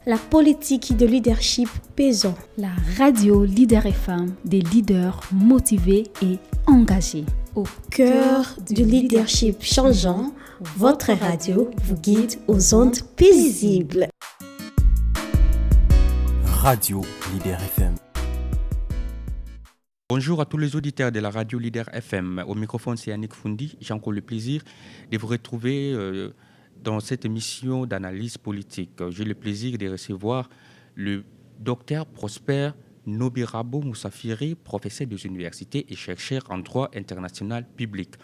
La politique de leadership pesant. La radio Leader FM, des leaders motivés et engagés. Au cœur du leadership changeant, votre radio vous guide aux ondes paisibles. Radio Leader FM. Bonjour à tous les auditeurs de la radio Leader FM. Au microphone, c'est Yannick Foundi. J'ai encore le plaisir de vous retrouver dans cette émission d'analyse politique. J'ai le plaisir de recevoir le docteur Prosper Nobirabo Moussafiri, professeur des universités et chercheur en droit international public.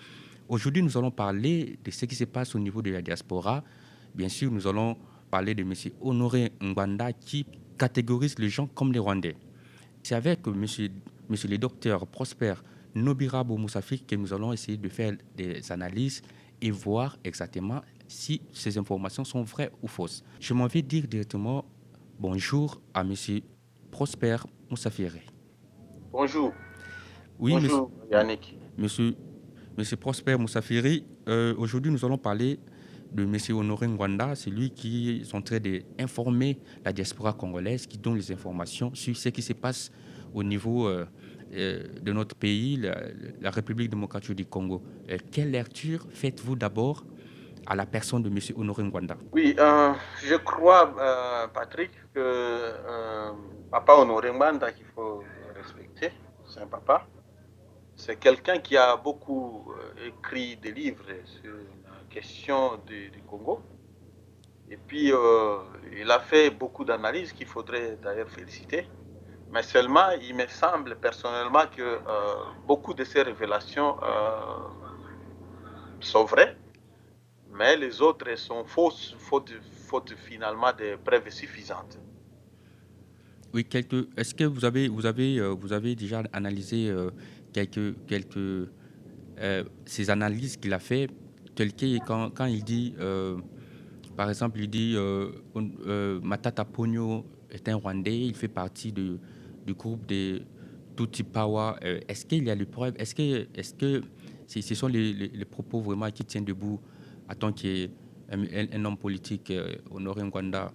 Aujourd'hui, nous allons parler de ce qui se passe au niveau de la diaspora. Bien sûr, nous allons parler de M. Honoré Ngwanda qui catégorise les gens comme des Rwandais. C'est avec monsieur le docteur Prosper Nobirabo Moussafiri que nous allons essayer de faire des analyses et voir exactement si ces informations sont vraies ou fausses. Je m'en vais dire directement bonjour à M. Prosper Moussafiri. Bonjour. Oui, bonjour Yannick. Monsieur Prosper Moussafiri, aujourd'hui nous allons parler de M. Honoré Ngwanda, c'est lui qui est en train d'informer la diaspora congolaise, qui donne les informations sur ce qui se passe au niveau de notre pays, la République démocratique du Congo. Quelle lecture faites-vous d'abord à la personne de M. Honoré Ngwanda? Oui, je crois, Patrick, que Papa Honoré Ngwanda, qu'il faut respecter, c'est un papa. C'est quelqu'un qui a beaucoup écrit des livres sur la question du Congo. Et puis, il a fait beaucoup d'analyses qu'il faudrait d'ailleurs féliciter. Mais seulement, il me semble personnellement que beaucoup de ces révélations sont vraies. Mais les autres sont fausses, faute finalement de preuves suffisantes. Oui, est-ce que vous avez déjà analysé ces analyses qu'il a fait, telles que quand il dit, par exemple, il dit Matata Ponyo est un Rwandais, il fait partie du groupe de Tutsi Power. Est-ce qu'il y a les preuves? Est-ce que ce sont les propos vraiment qui tiennent debout en tant qu'un homme politique, Honoré Ngwanda,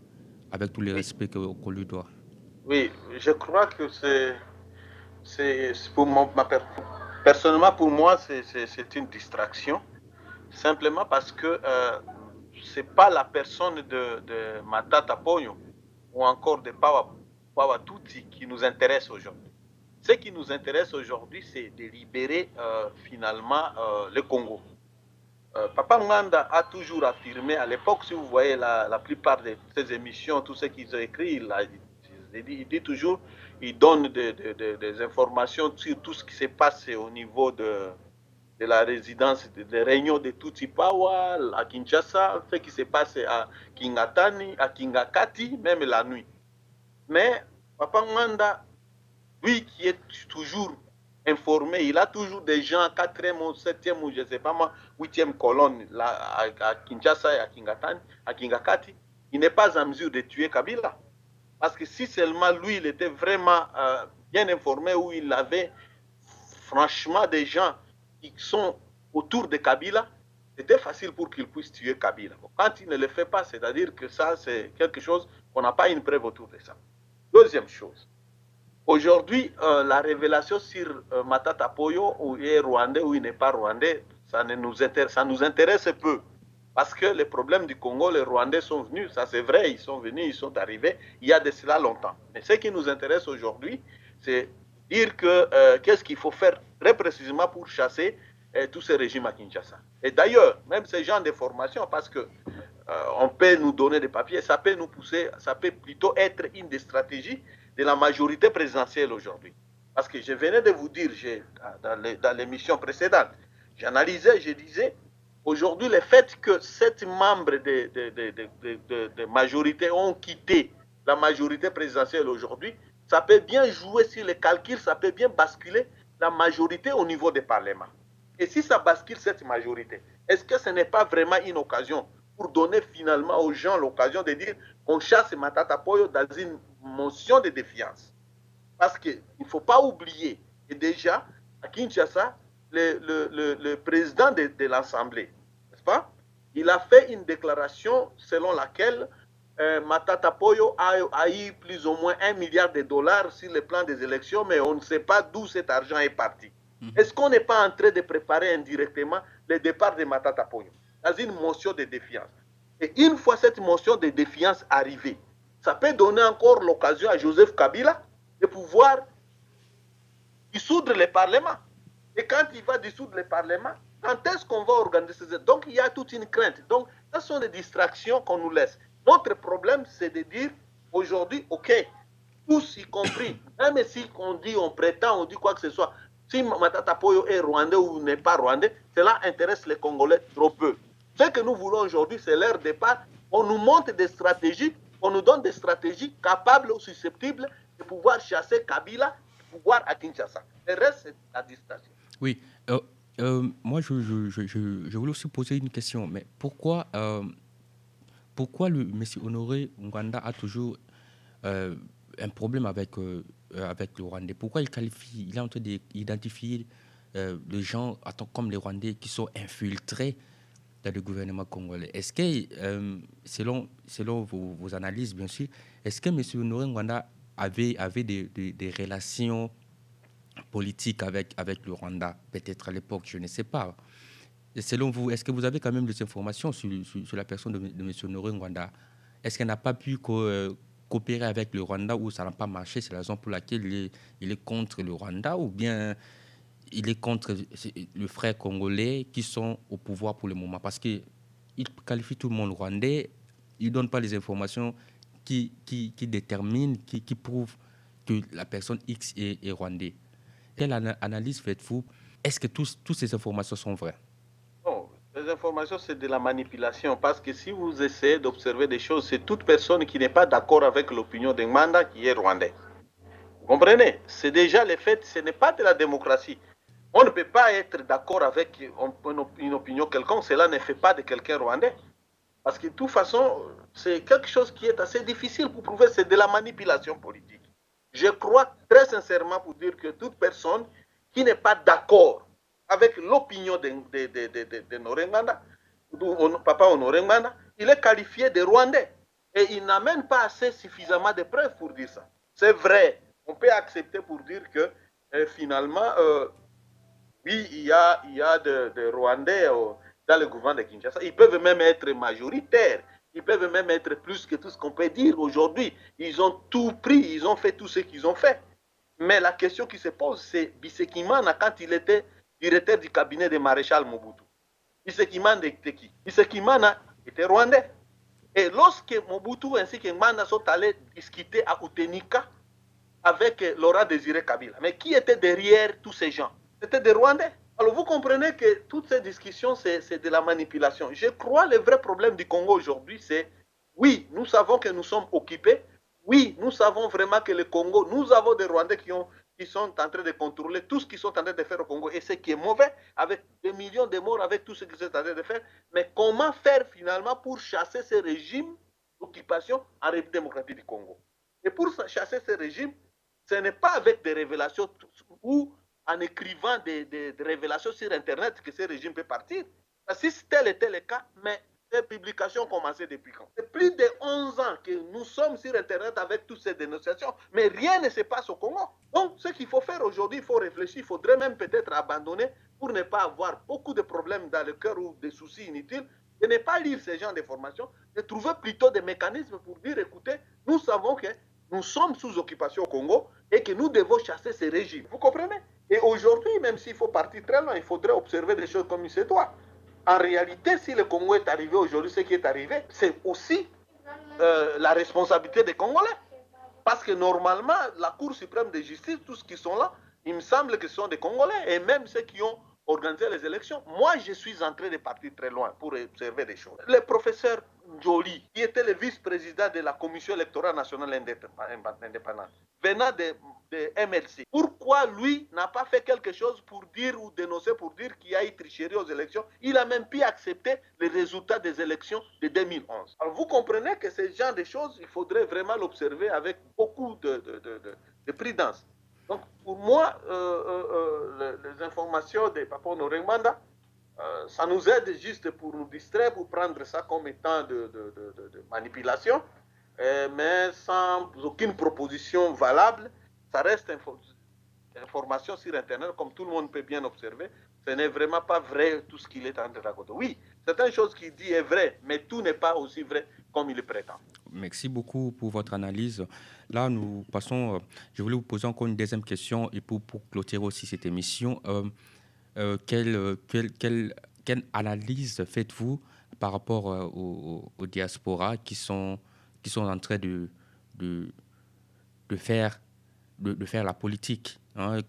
avec tout le respect qu'on lui doit? Oui, je crois que c'est pour personnellement pour moi c'est une distraction, simplement parce que c'est pas la personne de Matata Ponyo ou encore de Pawa Tutsi qui nous intéresse aujourd'hui. Ce qui nous intéresse aujourd'hui, c'est de libérer finalement le Congo. Papa Ngwanda a toujours affirmé, à l'époque, si vous voyez la plupart de ses émissions, tout ce qu'ils ont écrit, il dit toujours, il donne des informations sur tout ce qui se passe au niveau de la résidence, des réunions de Tutsi Power, à Kinshasa, ce qui se passe à Kingatani, à Kingakati, même la nuit. Mais Papa Ngwanda, lui qui est toujours informé, il a toujours des gens, 4e ou 7e ou je ne sais pas moi, 8e colonne là, à Kinshasa et à Kingatani, à Kingakati, il n'est pas en mesure de tuer Kabila. Parce que si seulement lui, il était vraiment bien informé, où il avait franchement des gens qui sont autour de Kabila, c'était facile pour qu'il puisse tuer Kabila. Quand il ne le fait pas, c'est-à-dire que ça, c'est quelque chose qu'on n'a pas une preuve autour de ça. Deuxième chose, aujourd'hui, la révélation sur Matata Ponyo, où il est rwandais ou il n'est pas rwandais, ça nous intéresse peu. Parce que les problèmes du Congo, les Rwandais sont venus, ça c'est vrai, ils sont venus, ils sont arrivés, il y a de cela longtemps. Mais ce qui nous intéresse aujourd'hui, c'est dire que qu'est-ce qu'il faut faire très précisément pour chasser tous ces régimes à Kinshasa. Et d'ailleurs, même ces gens de formation, parce que on peut nous donner des papiers, ça peut nous pousser, ça peut plutôt être une des stratégies de la majorité présidentielle aujourd'hui. Parce que je venais de vous dire, dans l'émission précédente, j'analysais, je disais, aujourd'hui, le fait que 7 membres de majorité ont quitté la majorité présidentielle aujourd'hui, ça peut bien jouer sur les calculs, ça peut bien basculer la majorité au niveau des parlements. Et si ça bascule cette majorité, est-ce que ce n'est pas vraiment une occasion pour donner finalement aux gens l'occasion de dire qu'on chasse Matata Ponyo dans une motion de défiance? Parce qu'il ne faut pas oublier que déjà, à Kinshasa, le président de l'Assemblée, n'est-ce pas? Il a fait une déclaration selon laquelle Matata Poyo a eu plus ou moins $1 milliard sur le plan des élections, mais on ne sait pas d'où cet argent est parti. Est-ce qu'on n'est pas en train de préparer indirectement le départ de Matata Poyo dans une motion de défiance? Et une fois cette motion de défiance arrivée, ça peut donner encore l'occasion à Joseph Kabila de pouvoir dissoudre le Parlement. Et quand il va dissoudre le Parlement, quand est-ce qu'on va organiser ça? Donc il y a toute une crainte. Donc, ce sont des distractions qu'on nous laisse. Notre problème, c'est de dire aujourd'hui, ok, tous y compris, même si on dit, on prétend, on dit quoi que ce soit, si Matata Poyo est rwandais ou n'est pas rwandais, cela intéresse les Congolais trop peu. Ce que nous voulons aujourd'hui, c'est leur départ. On nous montre des stratégies, on nous donne des stratégies capables ou susceptibles de pouvoir chasser Kabila, de pouvoir à Kinshasa. Le reste, c'est la distraction. Oui, moi je voulais aussi poser une question, mais pourquoi le M. Honoré Ngwanda a toujours un problème avec le Rwandais? Pourquoi il est en train d'identifier les gens comme les Rwandais qui sont infiltrés dans le gouvernement congolais? Est-ce que, selon vos analyses, bien sûr, est-ce que M. Honoré Ngwanda avait des relations politiques avec le Rwanda, peut-être à l'époque, je ne sais pas? Et selon vous, est-ce que vous avez quand même des informations sur la personne de M. Honoré Ngwanda? Est-ce qu'elle n'a pas pu coopérer avec le Rwanda ou ça n'a pas marché? C'est la raison pour laquelle il est contre le Rwanda, ou bien il est contre le frère congolais qui sont au pouvoir pour le moment? Parce qu'il qualifie tout le monde rwandais, il ne donne pas les informations qui déterminent, qui prouvent que la personne X est rwandais. Quelle analyse faites-vous? Est-ce que toutes ces informations sont vraies? Non, les informations, c'est de la manipulation. Parce que si vous essayez d'observer des choses, c'est toute personne qui n'est pas d'accord avec l'opinion de Ngwanda qui est rwandais. Vous comprenez? C'est déjà le fait, ce n'est pas de la démocratie. On ne peut pas être d'accord avec une opinion quelconque. Cela ne fait pas de quelqu'un rwandais. Parce que de toute façon, c'est quelque chose qui est assez difficile pour prouver. C'est de la manipulation politique. Je crois très sincèrement pour dire que toute personne qui n'est pas d'accord avec l'opinion de Honoré Ngwanda, Papa Honoré Ngwanda, il est qualifié de Rwandais. Et il n'amène pas assez suffisamment de preuves pour dire ça. C'est vrai, on peut accepter pour dire que finalement, oui, il y a des Rwandais dans le gouvernement de Kinshasa. Ils peuvent même être majoritaires. Ils peuvent même être plus que tout ce qu'on peut dire aujourd'hui. Ils ont tout pris, ils ont fait tout ce qu'ils ont fait. Mais la question qui se pose, c'est Bisekimana, quand il était directeur du cabinet de maréchal Mobutu. Bisekimana était qui? Bisekimana était rwandais. Et lorsque Mobutu ainsi que Ngwanda sont allés discuter à Utenika avec Laurent Désiré Kabila, mais qui était derrière tous ces gens? C'était des Rwandais. Alors vous comprenez que toutes ces discussions, c'est de la manipulation. Je crois que le vrai problème du Congo aujourd'hui, c'est oui, nous savons que nous sommes occupés. Oui, nous savons vraiment que le Congo, nous avons des Rwandais qui sont en train de contrôler tout ce qu'ils sont en train de faire au Congo. Et ce qui est mauvais, avec des millions de morts, avec tout ce qu'ils sont en train de faire. Mais comment faire finalement pour chasser ces régimes d'occupation en République démocratique du Congo? Et pour chasser ces régimes, ce n'est pas avec des révélations ou en écrivant des révélations sur Internet que ce régime peut partir. Si tel était le cas, mais ces publications ont commencé depuis quand? C'est plus de 11 ans que nous sommes sur Internet avec toutes ces dénonciations, mais rien ne se passe au Congo. Donc, ce qu'il faut faire aujourd'hui, il faut réfléchir, il faudrait même peut-être abandonner pour ne pas avoir beaucoup de problèmes dans le cœur ou des soucis inutiles, de ne pas lire ces genres d'informations, de trouver plutôt des mécanismes pour dire, écoutez, nous savons que nous sommes sous occupation au Congo et que nous devons chasser ces régimes. Vous comprenez? Et aujourd'hui, même s'il faut partir très loin, il faudrait observer des choses comme il se doit. En réalité, si le Congo est arrivé aujourd'hui, ce qui est arrivé, c'est aussi la responsabilité des Congolais. Parce que normalement, la Cour suprême de justice, tous ceux qui sont là, il me semble que ce sont des Congolais, et même ceux qui ont organisé les élections. Moi, je suis en train de partir très loin pour observer des choses. Le professeur Njoli, qui était le vice-président de la Commission électorale nationale indépendante, venant de MLC, pourquoi lui n'a pas fait quelque chose pour dire ou dénoncer pour dire qu'il y a eu tricherie aux élections? Il a même pu accepter les résultats des élections de 2011. Alors vous comprenez que ce genre de choses, il faudrait vraiment l'observer avec beaucoup de prudence. Donc pour moi, les informations de Papa Honoré Ngwanda, ça nous aide juste pour nous distraire, pour prendre ça comme étant de manipulation. mais sans aucune proposition valable. Ça reste information sur Internet, comme tout le monde peut bien observer. Ce n'est vraiment pas vrai tout ce qu'il est en train de raconter. Oui, certaines choses qu'il dit est vrai, mais tout n'est pas aussi vrai comme il le prétend. Merci beaucoup pour votre analyse. Là, nous passons. Je voulais vous poser encore une deuxième question et pour clôturer aussi cette émission. Quelle analyse faites-vous par rapport aux diasporas qui sont en train de faire la politique, hein?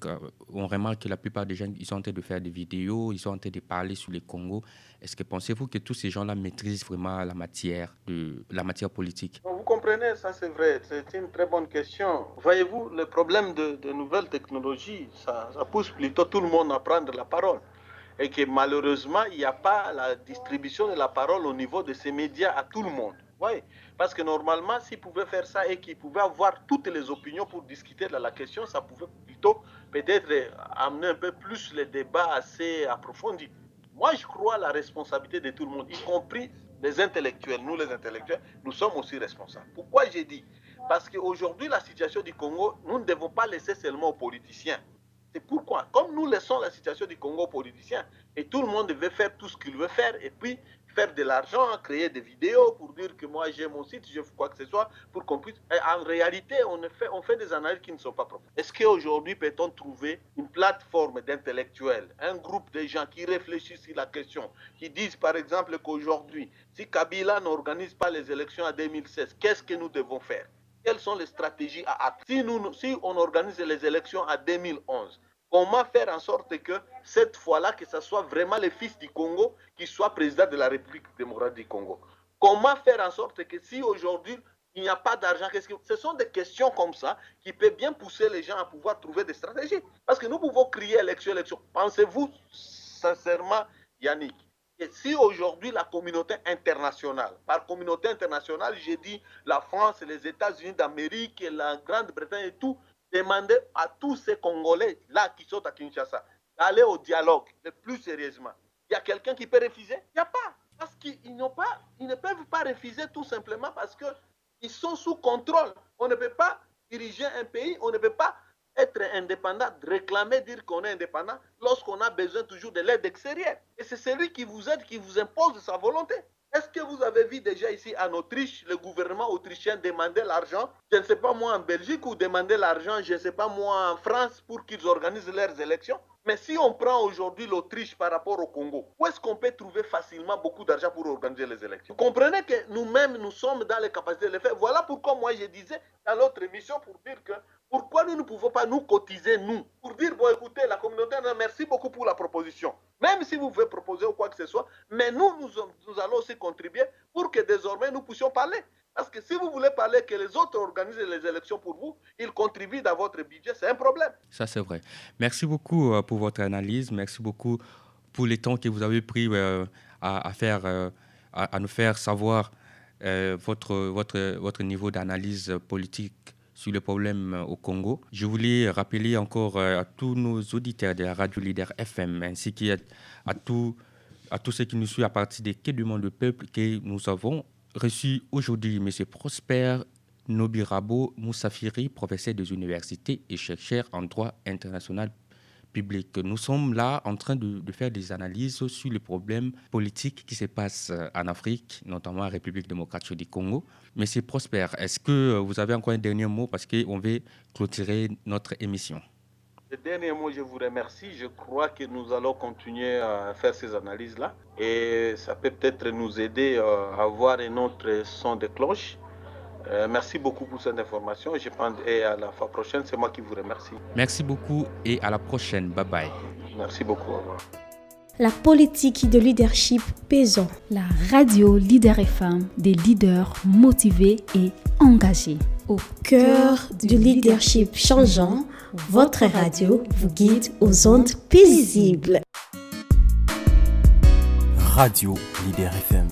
On remarque que la plupart des gens, ils sont en train de faire des vidéos, ils sont en train de parler sur le Congo. Est-ce que pensez-vous que tous ces gens-là maîtrisent vraiment la matière politique? Vous comprenez, ça c'est vrai, c'est une très bonne question. Voyez-vous, le problème de nouvelles technologies, ça pousse plutôt tout le monde à prendre la parole. Et que malheureusement, il n'y a pas la distribution de la parole au niveau de ces médias à tout le monde. Oui, parce que normalement, s'ils pouvaient faire ça et qu'ils pouvaient avoir toutes les opinions pour discuter de la question, ça pouvait plutôt peut-être amener un peu plus les débats assez approfondis. Moi, je crois à la responsabilité de tout le monde, y compris les intellectuels. Nous, les intellectuels, nous sommes aussi responsables. Pourquoi j'ai dit? Parce qu'aujourd'hui, la situation du Congo, nous ne devons pas laisser seulement aux politiciens. C'est pourquoi, comme nous laissons la situation du Congo aux politiciens, et tout le monde veut faire tout ce qu'il veut faire, et puis faire de l'argent, créer des vidéos pour dire que moi j'ai mon site, je fais quoi que ce soit, pour qu'on puisse... Et en réalité, on fait des analyses qui ne sont pas propres. Est-ce qu'aujourd'hui peut-on trouver une plateforme d'intellectuels, un groupe de gens qui réfléchissent sur la question, qui disent par exemple qu'aujourd'hui, si Kabila n'organise pas les élections en 2016, qu'est-ce que nous devons faire? Quelles sont les stratégies à appliquer? Si on organise les élections en 2011, comment faire en sorte que cette fois-là, que ce soit vraiment le fils du Congo qui soit président de la République démocratique du Congo? Comment faire en sorte que si aujourd'hui il n'y a pas d'argent, ce sont des questions comme ça qui peuvent bien pousser les gens à pouvoir trouver des stratégies. Parce que nous pouvons crier élection. Pensez-vous sincèrement, Yannick, et si aujourd'hui la communauté internationale, par communauté internationale, j'ai dit la France, les États-Unis d'Amérique, la Grande-Bretagne et tout, demander à tous ces Congolais là qui sont à Kinshasa d'aller au dialogue le plus sérieusement. Il y a quelqu'un qui peut refuser? Il n'y a pas. Parce qu'ils ne peuvent pas refuser tout simplement parce qu'ils sont sous contrôle. On ne peut pas diriger un pays, on ne peut pas être indépendant, réclamer, dire qu'on est indépendant lorsqu'on a besoin toujours de l'aide extérieure. Et c'est celui qui vous aide, qui vous impose sa volonté. Est-ce que vous avez vu déjà ici en Autriche, le gouvernement autrichien demander l'argent, je ne sais pas moi en Belgique, ou demander l'argent, je ne sais pas moi en France, pour qu'ils organisent leurs élections? Mais si on prend aujourd'hui l'Autriche par rapport au Congo, où est-ce qu'on peut trouver facilement beaucoup d'argent pour organiser les élections? Vous comprenez que nous-mêmes, nous sommes dans les capacités de le faire. Voilà pourquoi moi je disais dans l'autre émission pour dire que pourquoi nous ne pouvons pas nous cotiser, nous, pour dire, bon écoutez, la communauté, merci beaucoup pour la proposition. Même si vous pouvez proposer ou quoi que ce soit, mais nous allons aussi contribuer pour que désormais nous puissions parler. Parce que si vous voulez parler que les autres organisent les élections pour vous, ils contribuent dans votre budget, c'est un problème. Ça, c'est vrai. Merci beaucoup pour votre analyse. Merci beaucoup pour le temps que vous avez pris à nous faire savoir votre niveau d'analyse politique sur le problème au Congo. Je voulais rappeler encore à tous nos auditeurs de la radio Leader FM, ainsi qu'à tous ceux qui nous suivent à partir de Quai du Monde du Peuple, que nous avons reçu aujourd'hui M. Prosper Nobirabo Moussafiri, professeur des universités et chercheur en droit international public. Nous sommes là en train de faire des analyses sur les problèmes politiques qui se passent en Afrique, notamment en République démocratique du Congo. Monsieur Prosper, est-ce que vous avez encore un dernier mot parce qu'on veut clôturer notre émission? Le dernier mot, je vous remercie. Je crois que nous allons continuer à faire ces analyses-là et ça peut peut-être nous aider à avoir un autre son de cloche. Merci beaucoup pour cette information. Je pense et à la fois prochaine, c'est moi qui vous remercie. Merci beaucoup et à la prochaine. Bye bye. Merci beaucoup. Au revoir. La politique de leadership pesant. La radio Leader FM, des leaders motivés et engagés. Au cœur du leadership changeant, votre radio vous guide aux ondes paisibles. Radio Leader FM.